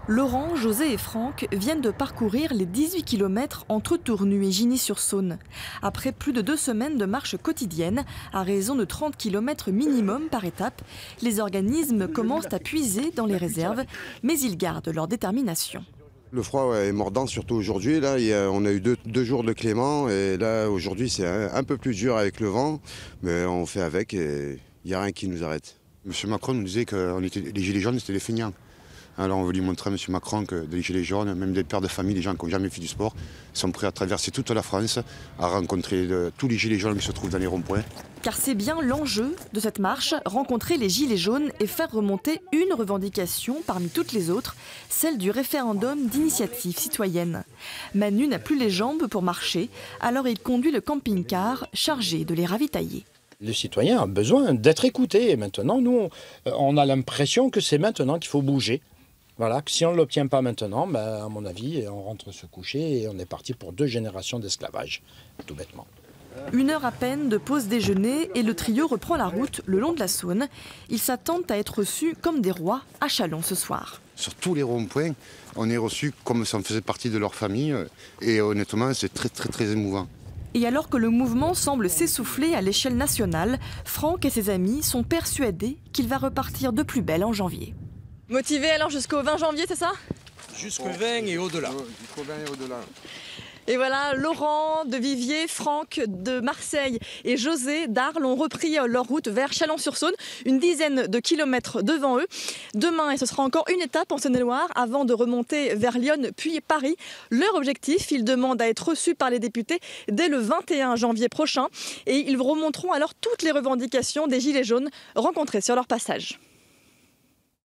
Laurent, José et Franck viennent de parcourir les 18 km entre Tournu et Gigny-sur-Saône. Après plus de 2 semaines de marche quotidienne, à raison de 30 km minimum par étape, les organismes commencent à puiser dans les réserves, mais ils gardent leur détermination. Le froid est mordant, surtout aujourd'hui. Là, on a eu deux jours de clément et là, aujourd'hui, c'est un peu plus dur avec le vent, mais on fait avec et il n'y a rien qui nous arrête. Monsieur Macron nous disait que les gilets jaunes, c'était les feignants. Alors on veut lui montrer à M. Macron que les gilets jaunes, même des pères de famille, des gens qui n'ont jamais fait du sport, sont prêts à traverser toute la France, à rencontrer tous les gilets jaunes qui se trouvent dans les ronds-points. Car c'est bien l'enjeu de cette marche, rencontrer les gilets jaunes et faire remonter une revendication parmi toutes les autres, celle du référendum d'initiative citoyenne. Manu n'a plus les jambes pour marcher, alors il conduit le camping-car chargé de les ravitailler. Les citoyens ont besoin d'être écoutés et maintenant, nous, on a l'impression que c'est maintenant qu'il faut bouger. Voilà, que si on ne l'obtient pas maintenant, à mon avis, on rentre se coucher et on est parti pour 2 générations d'esclavage, tout bêtement. 1 heure à peine de pause déjeuner et le trio reprend la route le long de la Saône. Ils s'attendent à être reçus comme des rois à Châlons ce soir. Sur tous les ronds-points, on est reçus comme si on faisait partie de leur famille et honnêtement, c'est très émouvant. Et alors que le mouvement semble s'essouffler à l'échelle nationale, Franck et ses amis sont persuadés qu'il va repartir de plus belle en janvier. Motivé alors jusqu'au 20 janvier, c'est ça? Jusqu'au 20 et au-delà. Jusqu'au 20 et au-delà. Et voilà, Laurent de Viviers, Franck de Marseille et José d'Arles ont repris leur route vers Chalon-sur-Saône, une dizaine de kilomètres devant eux. Demain, et ce sera encore une étape en Saône-et-Loire avant de remonter vers Lyon puis Paris. Leur objectif, ils demandent à être reçus par les députés dès le 21 janvier prochain et ils remonteront alors toutes les revendications des Gilets jaunes rencontrées sur leur passage.